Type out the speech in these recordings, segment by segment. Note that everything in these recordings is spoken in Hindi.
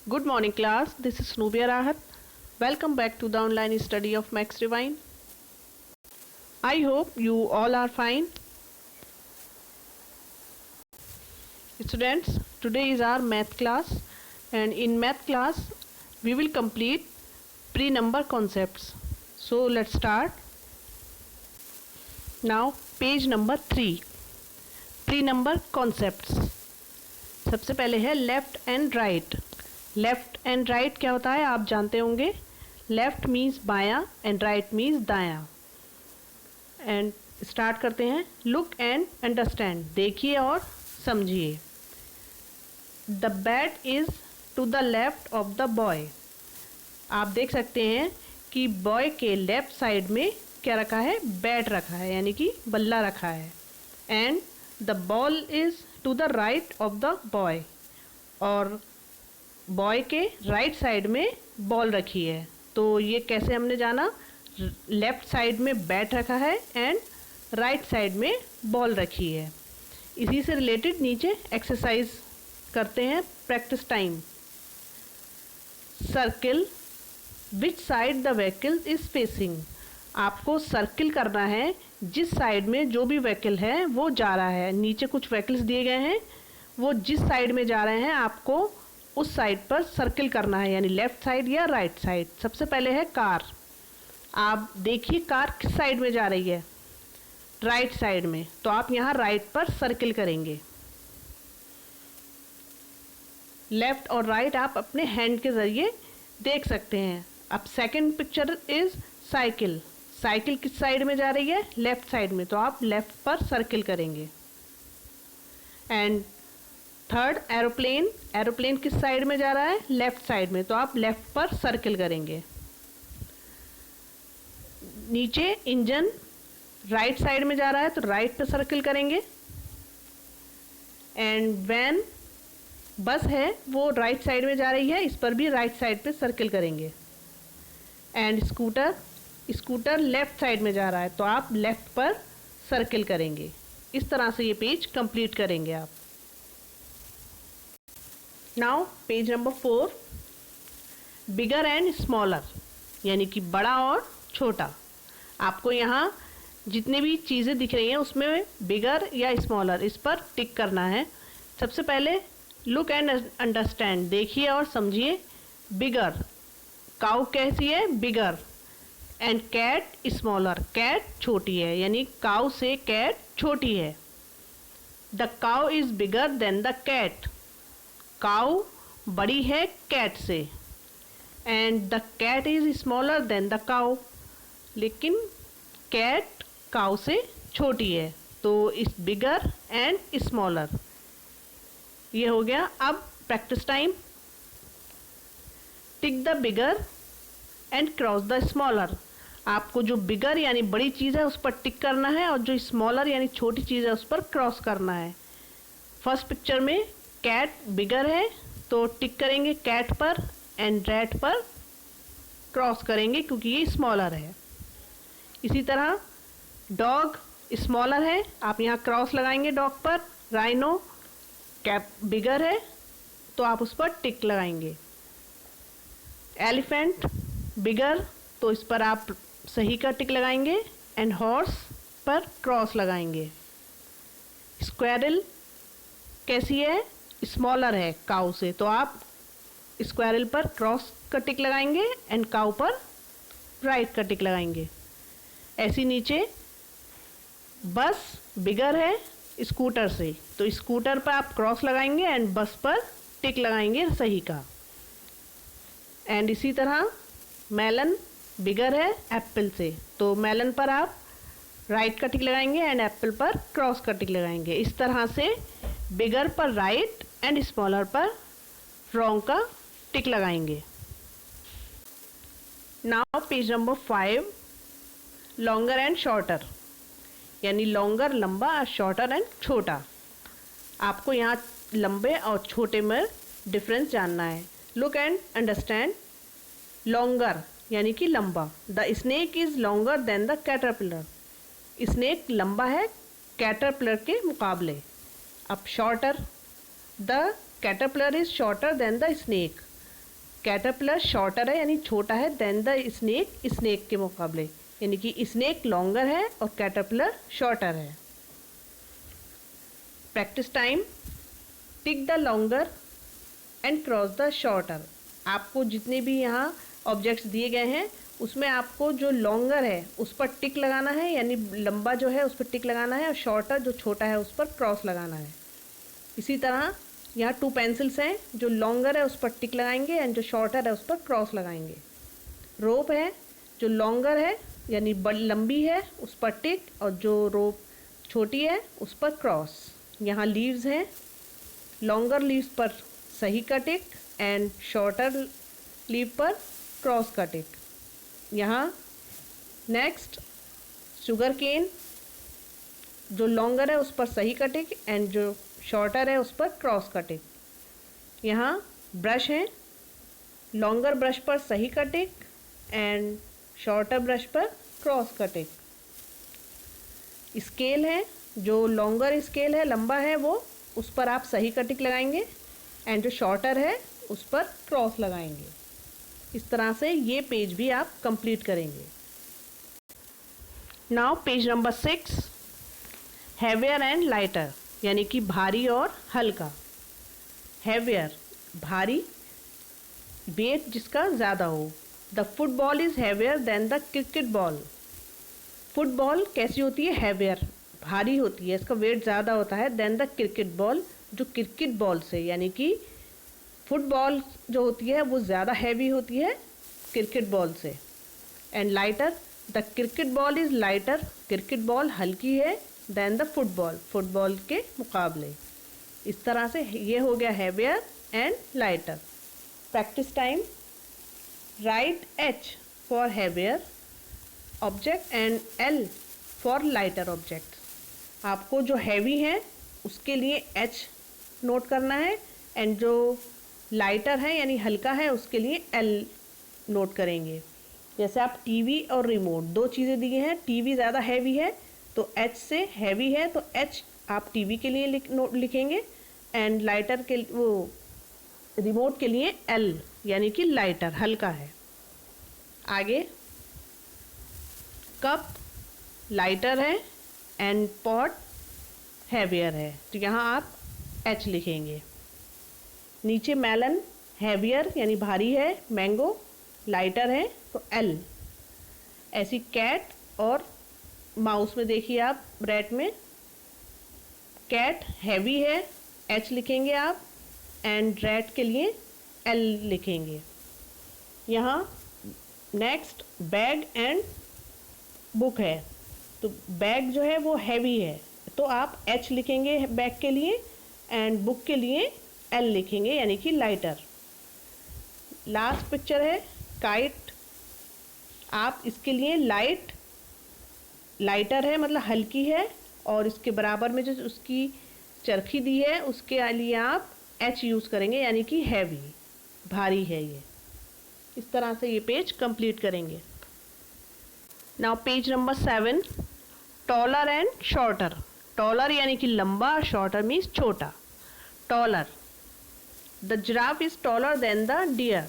Good morning class, this is Nubia Rahat. Welcome back to the online study of Max Divine. I hope you all are fine. Students, today is our math class and in math class we will complete pre-number concepts. So let's start. Now page number 3, pre-number concepts. सबसे पहले है left and right. Left and right क्या होता है आप जानते होंगे. लेफ्ट मीन्स बायां एंड राइट मीन्स दायां. एंड स्टार्ट करते हैं. लुक एंड अंडरस्टैंड, देखिए और समझिए. The bat is to the left of the boy. आप देख सकते हैं कि बॉय के लेफ्ट साइड में क्या रखा है, बैट रखा है यानी कि बल्ला रखा है. And the ball is to the right of the boy, और बॉय के राइट साइड में बॉल रखी है. तो ये कैसे हमने जाना, लेफ्ट साइड में बैट रखा है एंड राइट साइड में बॉल रखी है. इसी से रिलेटेड नीचे एक्सरसाइज करते हैं. Practice time. Circle which side the vehicle is facing. आपको सर्किल करना है जिस साइड में जो भी व्हीकल है वो जा रहा है. नीचे कुछ व्हीकल्स दिए गए हैं, वो जिस साइड में जा रहे हैं आपको उस साइड पर सर्किल करना है, यानी लेफ्ट साइड या राइट साइड. सबसे पहले है कार. आप देखिए कार किस साइड में जा रही है, राइट साइड में. तो आप यहाँ राइट पर सर्किल करेंगे. लेफ्ट और राइट आप अपने हैंड के ज़रिए देख सकते हैं. अब second picture is cycle. Cycle किस साइड में जा रही है, लेफ्ट साइड में. तो आप लेफ्ट पर सर्किल करेंगे. And third aeroplane. एरोप्लेन किस साइड में जा रहा है, लेफ्ट साइड में. तो आप लेफ्ट पर सर्किल करेंगे. नीचे इंजन राइट साइड में जा रहा है तो राइट पर सर्किल करेंगे. एंड वैन बस है वो राइट साइड में जा रही है, इस पर भी राइट साइड पे सर्किल करेंगे. And scooter, scooter left side में जा रहा है तो आप लेफ्ट पर सर्किल करेंगे. इस तरह से ये पेज कंप्लीट करेंगे आप. Now page number 4, bigger and smaller, यानी कि बड़ा और छोटा. आपको यहाँ जितने भी चीज़ें दिख रही हैं उसमें बिगर या स्मॉलर, इस पर टिक करना है. सबसे पहले लुक एंड अंडरस्टैंड, देखिए और समझिए. बिगर, काऊ कैसी है, bigger. And cat smaller, cat छोटी है, यानी काऊ से कैट छोटी है. The cow is bigger than the cat, cow बड़ी है कैट से. And the cat is smaller than the cow, लेकिन कैट काऊ से छोटी है. तो इस बिगर एंड स्मॉलर ये हो गया. अब practice time. Tick the bigger and cross the smaller. आपको जो बिगर यानी बड़ी चीज़ है उस पर टिक करना है और जो स्मॉलर यानी छोटी चीज़ है उस पर क्रॉस करना है. फर्स्ट पिक्चर में कैट बिगर है तो टिक करेंगे कैट पर, एंड रैट पर क्रॉस करेंगे क्योंकि ये स्मॉलर है. इसी तरह डॉग स्मॉलर है, आप यहाँ क्रॉस लगाएंगे डॉग पर. राइनो कैप बिगर है तो आप उस पर टिक लगाएंगे. एलिफेंट बिगर तो इस पर आप सही का टिक लगाएंगे. एंड हॉर्स पर क्रॉस लगाएंगे. स्क्वेरल कैसी है, स्मॉलर है काऊ से, तो आप स्क्वेरल पर क्रॉस का टिक लगाएंगे एंड काऊ पर राइट का टिक लगाएंगे. ऐसी नीचे बस बिगर है स्कूटर से, तो स्कूटर पर आप क्रॉस लगाएंगे एंड बस पर टिक लगाएंगे सही का. एंड इसी तरह मेलन बिगर है एप्पल से, तो मेलन पर आप राइट का टिक लगाएंगे एंड एप्पल पर क्रॉस का टिक लगाएंगे. इस तरह से बिगर पर राइट एंड स्मॉलर पर रॉन्ग का टिक लगाएंगे. Now page number 5, longer and shorter, यानी लॉन्गर लंबा और शॉर्टर एंड छोटा. आपको यहाँ लंबे और छोटे में डिफरेंस जानना है. Look and understand. लॉन्गर यानी कि लंबा. The snake is longer than the caterpillar. Snake लंबा है कैटरपिलर के मुकाबले. अब shorter, the caterpillar is shorter than the snake. Caterpillar shorter है यानी छोटा है देन द स्नेक, स्नेक के मुकाबले, यानी कि स्नेक लॉन्गर है और कैटरपिलर शॉर्टर है। Practice time. Tick the longer and cross the shorter. आपको जितने भी यहाँ ऑब्जेक्ट्स दिए गए हैं उसमें आपको जो लॉन्गर है उस पर टिक लगाना है, यानी लंबा जो है उस पर टिक लगाना है, और शॉर्टर जो छोटा है उस पर क्रॉस लगाना है। इसी तरह यहाँ 2 पेंसिल्स हैं, जो लॉन्गर है उस पर टिक लगाएंगे एंड जो शॉर्टर है उस पर क्रॉस लगाएंगे। रोप है, जो लॉन्गर है यानी लंबी है उस पर टिक, और जो रोप छोटी है उस पर क्रॉस। यहाँ लीव्स हैं, लॉन्गर लीव्स पर सही का टिक एंड शॉर्टर लीव पर क्रॉस का टिक। यहाँ नेक्स्ट शुगर केन, जो लॉन्गर है उस पर सही का टिक एंड जो शॉर्टर है उस पर क्रॉस का टिक। यहाँ ब्रश है, लॉन्गर ब्रश पर सही का टिक एंड शॉर्टर ब्रश पर क्रॉस का टिक। स्केल है, जो लॉन्गर स्केल है लंबा है वो उस पर आप सही का टिक लगाएंगे एंड जो शॉर्टर है उस पर क्रॉस लगाएंगे। इस तरह से ये पेज भी आप कंप्लीट करेंगे। Now page number 6, heavier and lighter, यानी कि भारी और हल्का। हैवियर भारी, वेट जिसका ज़्यादा हो। The football is heavier than the cricket ball. Football कैसी होती है? हैवियर, भारी होती है, इसका वेट ज़्यादा होता है देन द क्रिकेट बॉल, जो क्रिकेट बॉल से, यानी कि फुटबॉल जो होती है वो ज़्यादा हैवी होती है क्रिकेट बॉल से। And lighter, the cricket ball is lighter, cricket ball हल्की है देन द फुटबॉल, फुटबॉल के मुकाबले। इस तरह से ये हो गया heavier and lighter. Practice time. Right H for heavier object and L for lighter object. आपको जो हैवी है उसके लिए H नोट करना है एंड जो लाइटर है यानी हल्का है उसके लिए L नोट करेंगे। जैसे आप टीवी और रिमोट, 2 चीज़ें दी हैं, टीवी ज़्यादा हैवी है तो H से हैवी है तो H आप टीवी के लिए लिखेंगे एंड लाइटर के वो रिमोट के लिए L, यानी कि लाइटर हल्का है। आगे कप लाइटर है एंड पॉट हैवियर है, तो यहाँ आप H लिखेंगे। नीचे मेलन हैवियर यानी भारी है, मैंगो लाइटर है तो L। ऐसी कैट और माउस में देखिए आप, रैट में कैट हैवी है, H लिखेंगे आप एंड रैट के लिए L लिखेंगे। यहाँ नेक्स्ट बैग एंड बुक है, तो बैग जो है वो हैवी है तो आप H लिखेंगे बैग के लिए एंड बुक के लिए L लिखेंगे, यानी कि लाइटर। लास्ट पिक्चर है काइट, आप इसके लिए लाइटर है मतलब हल्की है, और इसके बराबर में जो उसकी चरखी दी है उसके लिए आप H यूज़ करेंगे, यानी कि हैवी, भारी है ये। इस तरह से ये पेज कंप्लीट करेंगे। Now page number 7, taller and shorter. Taller यानी कि लंबा और शॉर्टर मीन्स छोटा। Taller, the giraffe is taller than the deer.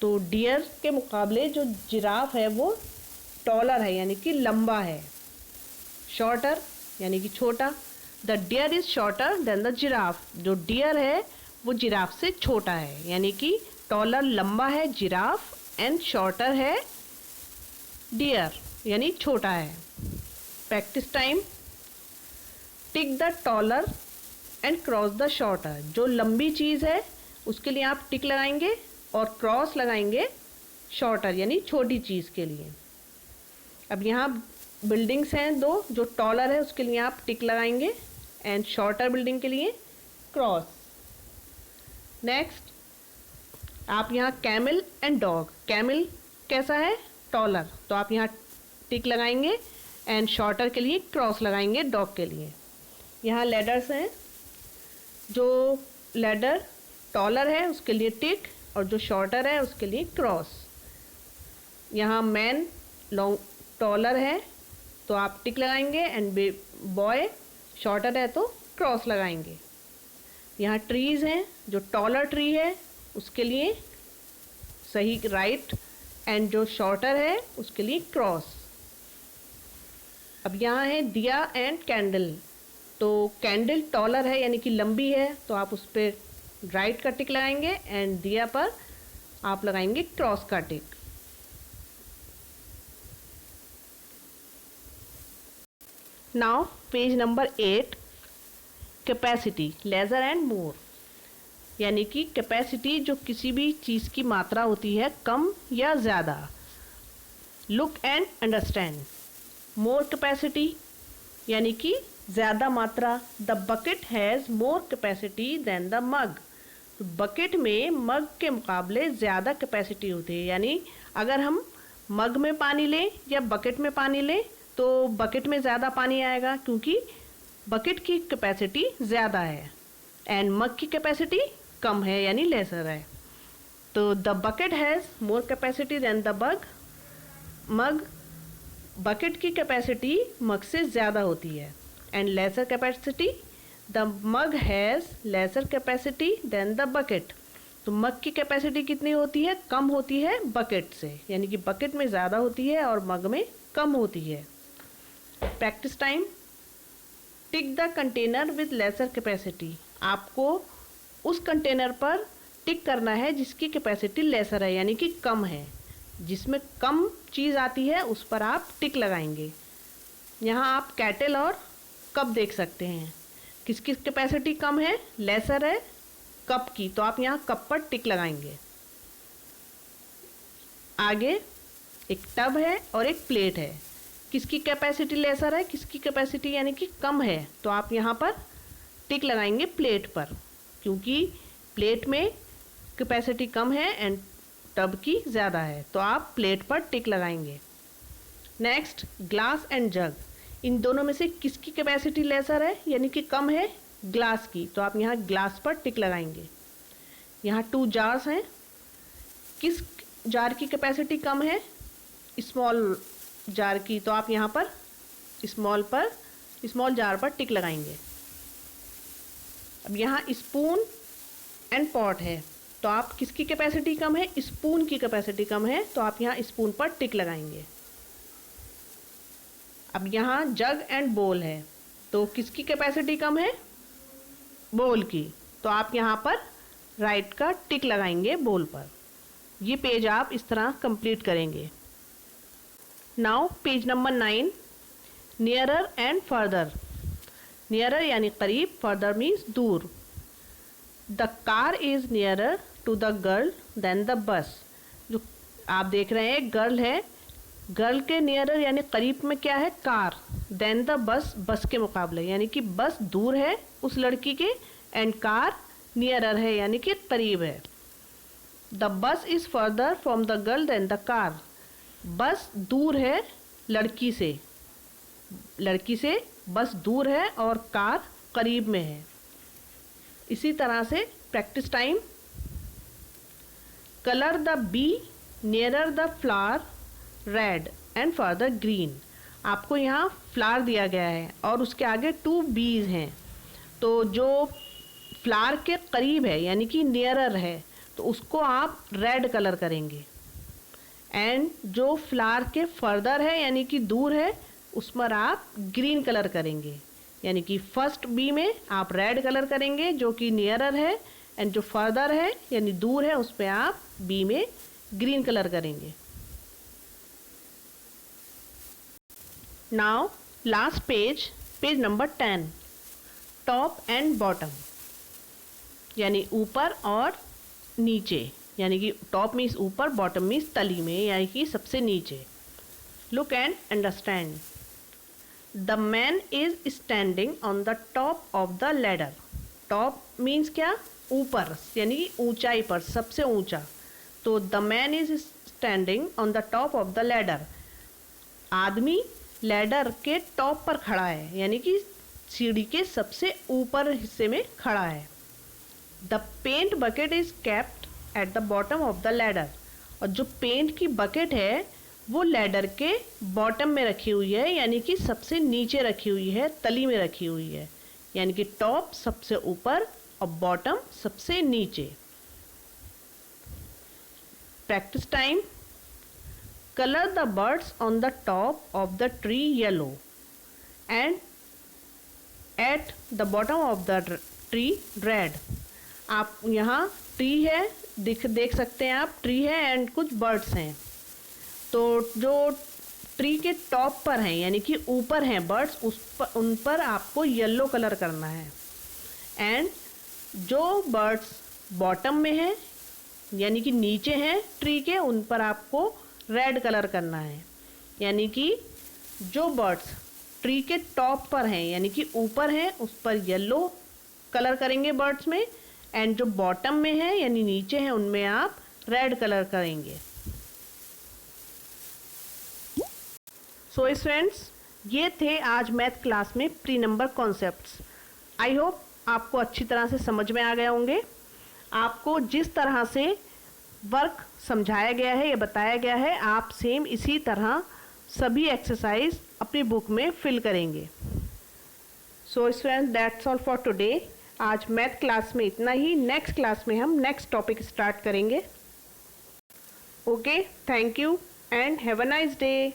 तो डियर के मुकाबले जो जिराफ है वो टॉलर है यानी कि लंबा है। शॉर्टर यानी कि छोटा, the deer is shorter than the giraffe. जो डियर है वो जिराफ से छोटा है, यानी कि टॉलर लंबा है जिराफ एंड शॉर्टर है डियर यानी छोटा है। Practice time. Tick the taller and cross the shorter. जो लंबी चीज़ है उसके लिए आप टिक लगाएंगे और क्रॉस लगाएंगे शॉर्टर यानी छोटी चीज़ के लिए। अब यहाँ बिल्डिंग्स हैं 2, जो टॉलर है उसके लिए आप टिक लगाएंगे एंड शॉर्टर बिल्डिंग के लिए क्रॉस। नेक्स्ट आप यहाँ कैमल एंड डॉग। कैमल कैसा है? टॉलर, तो आप यहाँ टिक लगाएंगे एंड शॉर्टर के लिए क्रॉस लगाएंगे डॉग के लिए। यहाँ लेडर्स हैं, जो लेडर टॉलर है उसके लिए टिक और जो शॉर्टर है उसके लिए क्रॉस। यहाँ मैन लॉन्ग टॉलर है तो आप टिक लगाएंगे एंड बॉय शॉर्टर है तो क्रॉस लगाएंगे। यहाँ ट्रीज़ हैं, जो टॉलर ट्री है उसके लिए सही राइट, एंड जो शॉर्टर है उसके लिए क्रॉस। अब यहाँ है दिया एंड कैंडल, तो कैंडल टॉलर है यानी कि लंबी है, तो आप उस पर राइट का टिक लगाएंगे एंड दिया पर आप लगाएंगे क्रॉस का tick. Now page number 8, capacity, larger and more, यानी कि कैपेसिटी जो किसी भी चीज़ की मात्रा होती है, कम या ज़्यादा। Look and understand, more capacity यानी कि ज़्यादा मात्रा। The bucket has more capacity than the mug, तो बकेट में मग के मुकाबले ज़्यादा कैपेसिटी होती है, यानी अगर हम मग में पानी लें या बकेट में पानी लें तो बकेट में ज़्यादा पानी आएगा क्योंकि बकेट की कैपेसिटी ज़्यादा है एंड मग की कैपेसिटी कम है यानी लेसर है। तो the bucket has more capacity than the mug, bucket की कैपेसिटी मग से ज़्यादा होती है and lesser capacity, the mug has lesser capacity than the bucket, तो मग की कैपेसिटी कितनी होती है, कम होती है बकेट से, यानी कि बकेट में ज़्यादा होती है और मग में कम होती है। Practice time, tick the container with lesser capacity, आपको उस कंटेनर पर टिक करना है जिसकी कैपेसिटी लेसर है यानी कि कम है, जिसमें कम चीज़ आती है उस पर आप टिक लगाएंगे। यहाँ आप कैटल और कप देख सकते हैं, किसकी कैपेसिटी कम है, लेसर है कप की, तो आप यहाँ कप पर टिक लगाएंगे। आगे एक टब है और एक प्लेट है, किसकी कैपेसिटी लेसर है, किसकी कैपेसिटी यानी कि कम है, तो आप यहाँ पर टिक लगाएंगे प्लेट पर, क्योंकि प्लेट में कैपेसिटी कम है एंड टब की ज़्यादा है, तो आप प्लेट पर टिक लगाएंगे। नेक्स्ट ग्लास एंड जग, इन दोनों में से किसकी कैपेसिटी लेसर है यानी कि कम है, ग्लास की, तो आप यहाँ ग्लास पर टिक लगाएंगे। यहाँ 2 जार्स हैं, किस जार की कैपेसिटी कम है, स्मॉल जार की, तो आप यहाँ पर स्मॉल जार पर टिक लगाएंगे। अब यहाँ स्पून एंड पॉट है, तो आप किसकी कैपेसिटी कम है, स्पून की कैपेसिटी कम है, तो आप यहाँ स्पून पर टिक लगाएंगे। अब यहाँ जग एंड बोल है, तो किसकी कैपेसिटी कम है, बोल की, तो आप यहाँ पर राइट का टिक लगाएंगे बोल पर। ये पेज आप इस तरह कंप्लीट करेंगे। Now page number 9, nearer and farther, nearer यानी करीब, फर्दर मीन्स दूर। The car is nearer to the girl than the bus, जो आप देख रहे हैं गर्ल है, गर्ल के नियरर यानी करीब में क्या है, कार, देन द बस, बस के मुकाबले, यानी कि बस दूर है उस लड़की के एंड कार नियरर है यानी कि करीब है। The bus is farther from the girl than the car, bus दूर है लड़की से बस दूर है और कार करीब में है। इसी तरह से practice time, colour the bee nearer the flower red and farther green, आपको यहाँ फ्लावर दिया गया है और उसके आगे 2 बीज हैं, तो जो फ्लावर के करीब है यानी कि नियरर है तो उसको आप रेड कलर करेंगे एंड जो फ्लावर के फर्दर है यानी कि दूर है उस पर आप ग्रीन कलर करेंगे, यानी कि फर्स्ट बी में आप रेड कलर करेंगे जो कि नियरर है एंड जो फर्दर है यानी दूर है उस पर आप बी में ग्रीन कलर करेंगे। Now last page, page number 10, top and bottom, यानी ऊपर और नीचे, यानी कि टॉप मीन्स ऊपर, बॉटम मीन्स तली में यानी कि सबसे नीचे। Look and understand, the man is standing on the top of the ladder, top means क्या, ऊपर यानी कि ऊंचाई पर, सबसे ऊंचा, तो the man is standing on the top of the ladder, आदमी लैडर के टॉप पर खड़ा है यानी कि सीढ़ी के सबसे ऊपर हिस्से में खड़ा है। The paint bucket is kept at the bottom of the ladder, और जो पेंट की बकेट है वो लैडर के बॉटम में रखी हुई है यानी कि सबसे नीचे रखी हुई है, तली में रखी हुई है, यानी कि टॉप सबसे ऊपर और बॉटम सबसे नीचे। practice time. Color the birds on the top of the tree yellow and at the bottom of the tree red. आप यहाँ ट्री है, देख सकते हैं आप, ट्री है एंड कुछ बर्ड्स हैं. तो जो ट्री के टॉप पर हैं यानी कि ऊपर हैं बर्ड्स, उन पर आपको येलो कलर करना है. एंड जो बर्ड्स बॉटम में हैं यानी कि नीचे हैं ट्री के, उन पर आपको रेड कलर करना है. यानी कि जो बर्ड्स ट्री के टॉप पर हैं यानी कि ऊपर हैं उस पर येलो कलर करेंगे बर्ड्स में, एंड जो बॉटम में है यानी नीचे हैं उनमें आप रेड कलर करेंगे. सो फ्रेंड्स, ये थे आज मैथ क्लास में pre number concepts. I hope आपको अच्छी तरह से समझ में आ गए होंगे. आपको जिस तरह से वर्क समझाया गया है या बताया गया है, आप सेम इसी तरह सभी एक्सरसाइज अपनी बुक में फिल करेंगे. So friends, that's all for today. आज मैथ क्लास में इतना ही. नेक्स्ट क्लास में हम नेक्स्ट टॉपिक स्टार्ट करेंगे. Okay, thank you and have a nice day.